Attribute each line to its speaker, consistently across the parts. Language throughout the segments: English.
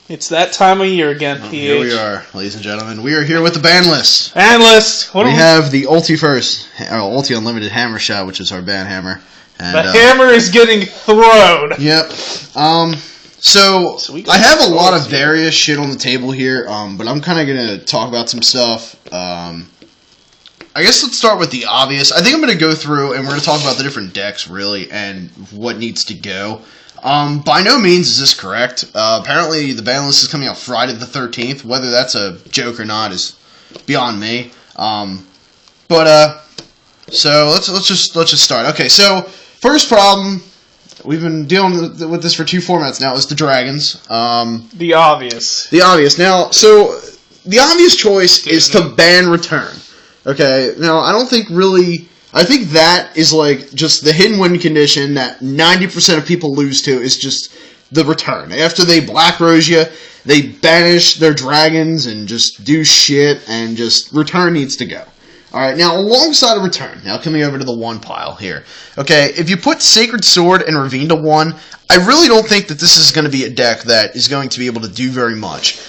Speaker 1: It's that time of year again, PH.
Speaker 2: Here we are, ladies and gentlemen. We are here with the Banlist.
Speaker 1: Banlist!
Speaker 2: We have the Ulti Unlimited Hammer Shot, which is our ban hammer. And,
Speaker 1: the hammer is getting thrown!
Speaker 2: Yep. So I have a lot of various shit on the table here, but I'm kind of going to talk about some stuff. I guess let's start with the obvious. I think I'm going to go through and we're going to talk about the different decks, really, and what needs to go. By no means is this correct. Apparently, the ban list is coming out Friday the 13th. Whether that's a joke or not is beyond me. So let's just start. Okay, so first problem, we've been dealing with this for 2 formats now, is the dragons.
Speaker 1: The obvious.
Speaker 2: Now, so the obvious choice is to ban return. Okay, now I don't think really. I think that is like just the hidden win condition that 90% of people lose to is just the return. After they Black Rose you, they banish their dragons and just do shit, and just return needs to go. Alright, now alongside of return, now coming over to the 1 pile here. Okay, if you put Sacred Sword and Ravine to 1, I really don't think that this is going to be a deck that is going to be able to do very much.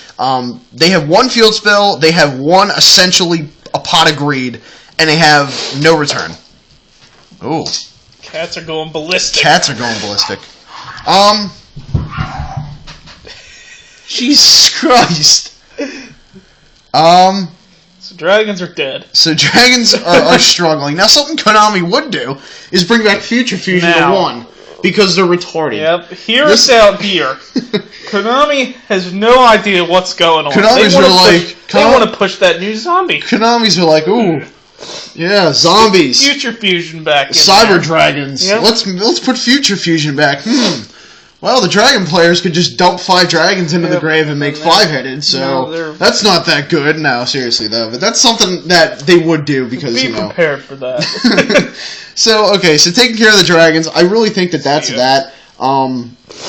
Speaker 2: They have 1 field spell, they have 1 essentially a Pot of Greed, and they have no return. Ooh.
Speaker 1: Cats are going ballistic.
Speaker 2: Jesus Christ.
Speaker 1: So dragons are dead.
Speaker 2: So dragons are struggling. Now something Konami would do is bring back Future Fusion to 1. Because they're retarded.
Speaker 1: Yep, hear us out here. Konami has no idea what's going on. They want to push that new zombie.
Speaker 2: Konami's are like, ooh, yeah, zombies.
Speaker 1: Future Fusion back in
Speaker 2: Cyber
Speaker 1: there.
Speaker 2: dragons.
Speaker 1: Yep.
Speaker 2: Let's put Future Fusion back. Well, the dragon players could just dump 5 dragons into the grave and make 5-headed, so that's not that good. No, seriously though, but that's something that they would do because
Speaker 1: be prepared for that.
Speaker 2: So taking care of the dragons, I really think that that's that.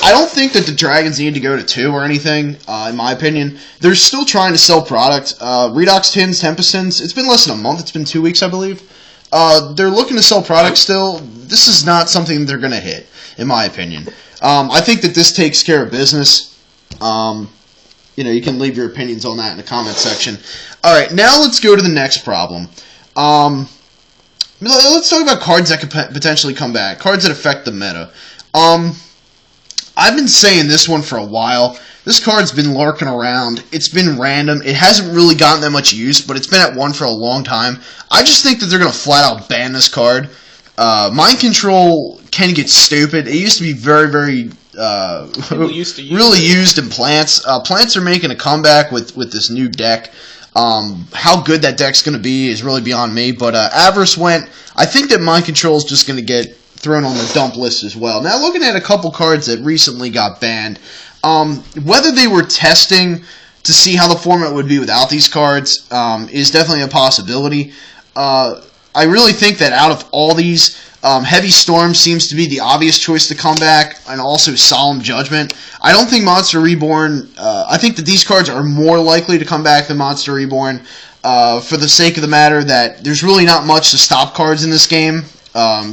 Speaker 2: I don't think that the dragons need to go to 2 or anything, in my opinion. They're still trying to sell product. Redox Tins, Tempestins, it's been less than a month. It's been 2 weeks, I believe. They're looking to sell product still. This is not something they're going to hit, in my opinion. I think that this takes care of business. You can leave your opinions on that in the comment section. Alright, now let's go to the next problem. Let's talk about cards that could potentially come back. Cards that affect the meta. I've been saying this one for a while. This card's been lurking around. It's been random. It hasn't really gotten that much use, but it's been at 1 for a long time. I just think that they're going to flat out ban this card. Mind Control can get stupid. It used to be very, very really used in Plants. Plants are making a comeback with this new deck. How good that deck's going to be is really beyond me, but Avarice went. I think that Mind Control is just going to get thrown on the dump list as well. Now, looking at a couple cards that recently got banned, whether they were testing to see how the format would be without these cards is definitely a possibility. I really think that out of all these, Heavy Storm seems to be the obvious choice to come back, and also Solemn Judgment. I don't think Monster Reborn, I think that these cards are more likely to come back than Monster Reborn, for the sake of the matter that there's really not much to stop cards in this game,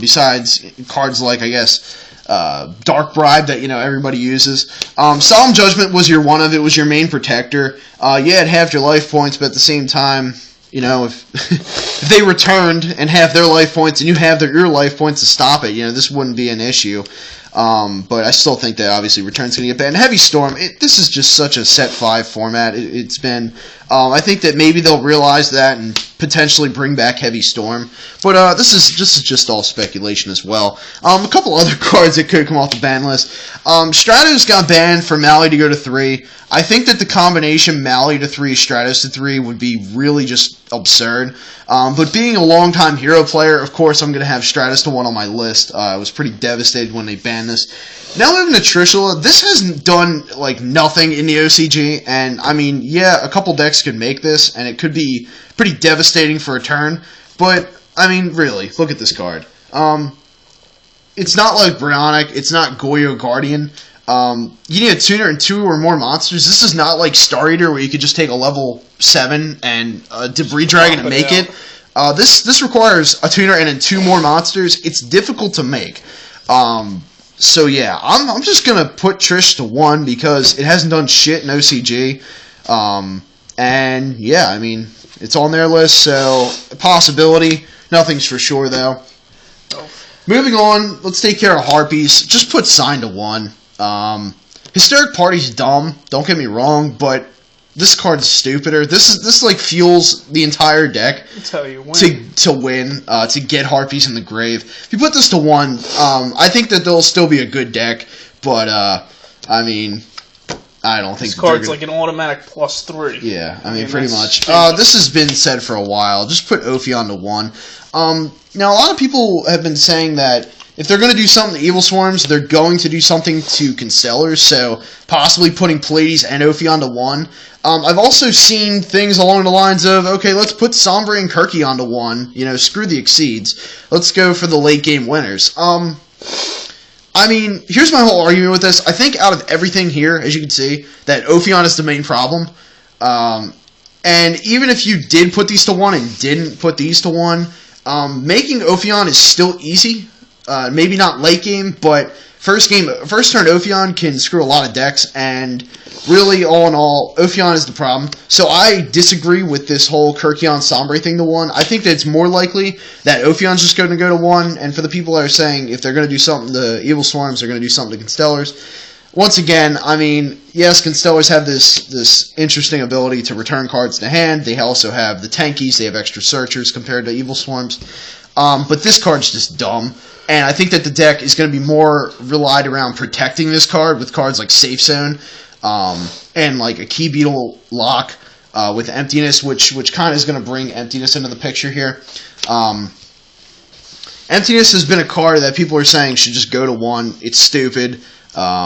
Speaker 2: besides cards like, I guess, Dark Bribe that, everybody uses. Solemn Judgment was your one of it, was your main protector. Yeah, it halved your life points, but at the same time, if they returned and have their life points and you have your life points to stop it, this wouldn't be an issue. But I still think that obviously return's going to get banned. Heavy Storm, this is just such a set 5 format. It's been. I think that maybe they'll realize that and potentially bring back Heavy Storm. But this is just all speculation as well. A couple other cards that could come off the ban list. Stratos got banned for Mally to go to 3. I think that the combination Mally to 3, Stratos to 3 would be really just absurd. But being a longtime Hero player, of course, I'm going to have Stratos to 1 on my list. I was pretty devastated when they banned this. Now moving to Trishula, this has done nothing in the OCG, and I mean, yeah, a couple decks could make this, and it could be pretty devastating for a turn. But I mean, really, look at this card. It's not like Brionic, it's not Yugioh Guardian. You need a tuner and 2 or more monsters. This is not like Star Eater where you could just take a level 7 and a Debris Dragon and make it. This requires a tuner and then 2 more monsters. It's difficult to make. So yeah, I'm just gonna put Trish to 1 because it hasn't done shit in OCG. And yeah, I mean, it's on their list, so a possibility. Nothing's for sure though. Moving on, let's take care of Harpies. Just put Sign to 1. Hysteric Party's dumb, don't get me wrong, but this card's stupider. This like fuels the entire deck to win, to get Harpies in the grave. If you put this to 1, I think that there'll still be a good deck, but I mean, I don't think
Speaker 1: this card's like an automatic +3.
Speaker 2: Yeah, I mean pretty much. This has been said for a while. Just put Ophion to 1. Now a lot of people have been saying that if they're going to do something to Evil Swarms, they're going to do something to Constellars, so possibly putting Pleiades and Ophion to 1. I've also seen things along the lines of, okay, let's put Sombre and Kirky onto 1. You know, screw the Exceeds. Let's go for the late game winners. I mean, here's my whole argument with this. I think out of everything here, as you can see, that Ophion is the main problem. And even if you did put these to 1 and didn't put these to 1, making Ophion is still easy. Maybe not late game, but first turn Ophion can screw a lot of decks, and really, all in all, Ophion is the problem. So I disagree with this whole Kirkion Sombre thing to 1. I think that it's more likely that Ophion's just going to go to 1, and for the people that are saying if they're going to do something to Evil Swarms, they're going to do something to Constellars. Once again, I mean, yes, Constellars have this interesting ability to return cards to hand. They also have the Tankies. They have extra Searchers compared to Evil Swarms. But this card's just dumb. And I think that the deck is going to be more relied around protecting this card with cards like Safe Zone and like a Key Beetle lock with Emptiness, which kind of is going to bring Emptiness into the picture here. Emptiness has been a card that people are saying should just go to 1. It's stupid.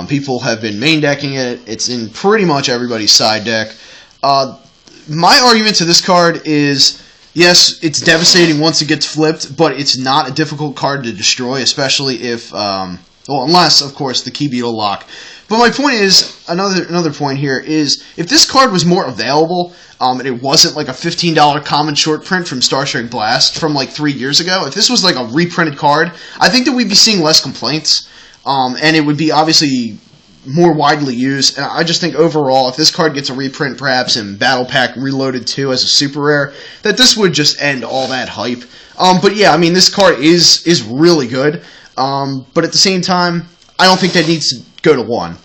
Speaker 2: People have been main decking it. It's in pretty much everybody's side deck. My argument to this card is, yes, it's devastating once it gets flipped, but it's not a difficult card to destroy, especially if, unless, of course, the Key Beetle lock. But my point is, another point here is, if this card was more available, and it wasn't like a $15 common short print from Starstrike Blast from like 3 years ago, if this was like a reprinted card, I think that we'd be seeing less complaints, and it would be obviously more widely used. And I just think overall, if this card gets a reprint perhaps in Battle Pack Reloaded 2 as a super rare, that this would just end all that hype. But yeah, I mean, this card is really good. But at the same time, I don't think that needs to go to 1,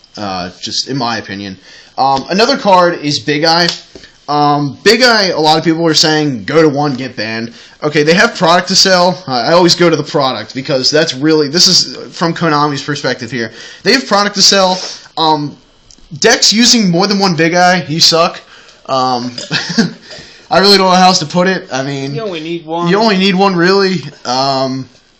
Speaker 2: just in my opinion. Another card is Big Eye. Big Eye, a lot of people are saying, go to 1, get banned. Okay, they have product to sell. I always go to the product because this is from Konami's perspective here. They have product to sell. Decks using more than 1 Big Eye, you suck. I really don't know how else to put it. I mean,
Speaker 1: you only need 1.
Speaker 2: You only need 1, really.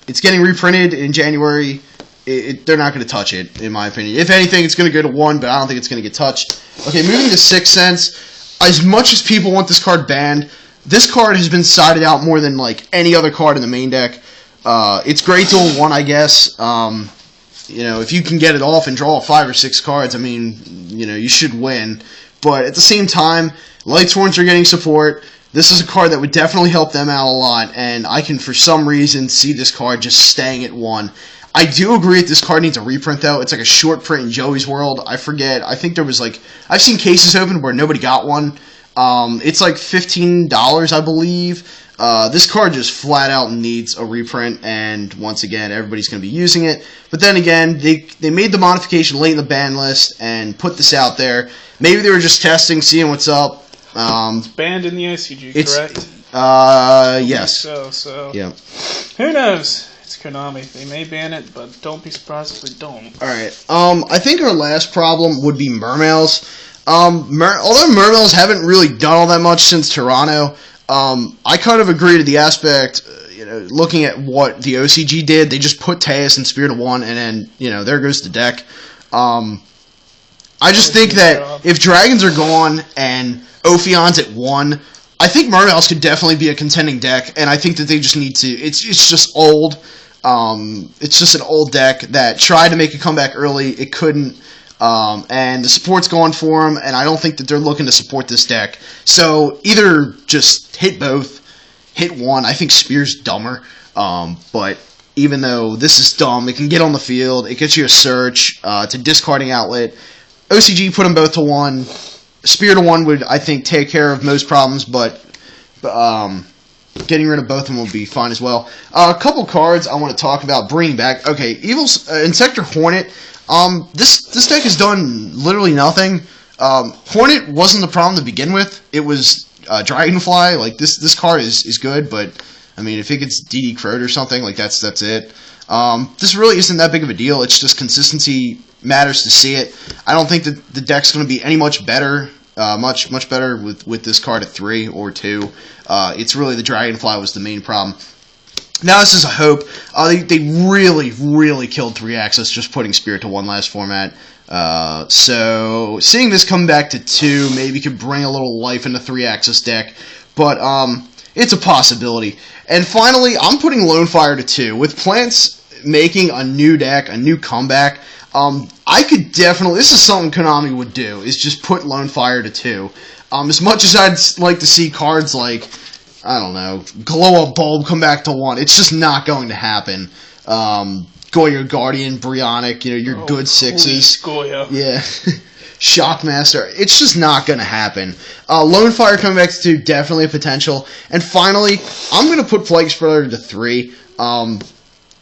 Speaker 2: It's getting reprinted in January. They're not going to touch it, in my opinion. If anything, it's going to go to 1, but I don't think it's going to get touched. Okay, moving to 6 Sense. As much as people want this card banned, this card has been sided out more than like any other card in the main deck. It's great to a 1, I guess. You know, if you can get it off and draw 5 or 6 cards, I mean, you know, you should win. But at the same time, Light Sworns are getting support. This is a card that would definitely help them out a lot, and I can, for some reason, see this card just staying at 1. I do agree that this card needs a reprint, though. It's like a short print in Joey's World. I forget. I think there was like... I've seen cases open where nobody got one. It's like $15, I believe. This card just flat out needs a reprint, and once again, everybody's going to be using it. But then again, they made the modification late in the ban list and put this out there. Maybe they were just testing, seeing what's up.
Speaker 1: It's banned in the ICG, correct?
Speaker 2: Yes.
Speaker 1: So.
Speaker 2: Yeah.
Speaker 1: Who knows? It's Konami. They may ban it, but don't be surprised if they don't.
Speaker 2: Alright. I think our last problem would be Mermails. Although Mermails haven't really done all that much since Toronto, I kind of agree to the aspect, looking at what the OCG did. They just put Teus and Spear to 1, and then, there goes the deck. I just think that if Dragons are gone and Ophion's at 1, I think Mermails could definitely be a contending deck, and I think that they just need to... It's just old. It's just an old deck that tried to make a comeback early. It couldn't. And the support's going for them, and I don't think that they're looking to support this deck. So either just hit both, hit 1. I think Spear's dumber, but even though this is dumb. It can get on the field. It gets you a search. It's a discarding outlet. OCG put them both to 1. Spear to 1 would, I think, take care of most problems, but getting rid of both of them would be fine as well. A couple cards I want to talk about bringing back. Okay, Evil's Insector Hornet. This deck has done literally nothing. Hornet wasn't the problem to begin with. It was Dragonfly. Like this card is good, but I mean, if it gets DD Crowed or something, like that's it. This really isn't that big of a deal. It's just consistency matters to see it. I don't think that the deck's going to be any much better. Much better with this card at 3 or 2. It's really the Dragonfly was the main problem. Now this is a hope. They really killed 3-Axis just putting Spirit to 1 last format. So seeing this come back to 2 maybe could bring a little life into 3-Axis deck. But it's a possibility. And finally, I'm putting Lonefire to 2. With Plants making a new deck, a new comeback, I could definitely... This is something Konami would do, is just put Lonefire to 2. As much as I'd like to see cards like, I don't know, Glow Up Bulb come back to 1, it's just not going to happen. Goyo Guardian, Brionic, your good 6s.
Speaker 1: Goyo.
Speaker 2: Yeah. Shockmaster. It's just not going to happen. Lonefire coming back to 2, definitely a potential. And finally, I'm going to put Plague Spreader to 3.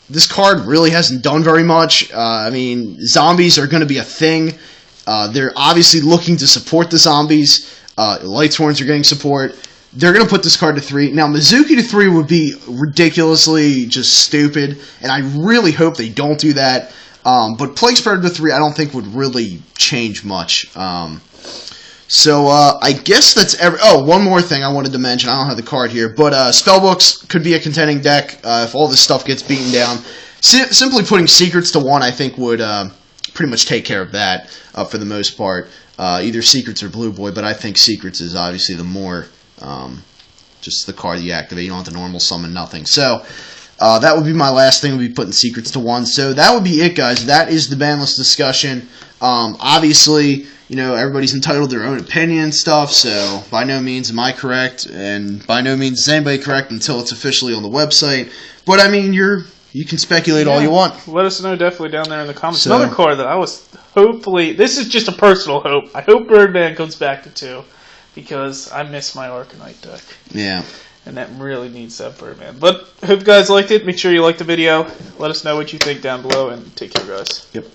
Speaker 2: This card really hasn't done very much. I mean, zombies are going to be a thing. They're obviously looking to support the zombies. Lightsworns are getting support. They're going to put this card to 3. Now, Mizuki to 3 would be ridiculously just stupid, and I really hope they don't do that. But Plague Spreader to 3 I don't think would really change much. So I guess that's one more thing I wanted to mention. I don't have the card here, but Spellbooks could be a contending deck if all this stuff gets beaten down. Simply putting Secrets to 1 I think would pretty much take care of that for the most part. Either Secrets or Blue Boy, but I think Secrets is obviously the more just the card you activate. You don't have to normal summon nothing. So that would be my last thing, would be putting Secrets to 1. So that would be it, guys. That is the Banlist discussion. Obviously, everybody's entitled to their own opinion and stuff, so by no means am I correct, and by no means is anybody correct until it's officially on the website. But, I mean, you can speculate all you want.
Speaker 1: Let us know definitely down there in the comments. So, another card that I was hopefully... This is just a personal hope. I hope Birdman comes back to 2, because I miss my Arcanite deck.
Speaker 2: Yeah.
Speaker 1: And that really needs that Birdman. But hope you guys liked it. Make sure you like the video. Let us know what you think down below, and take care, guys.
Speaker 2: Yep.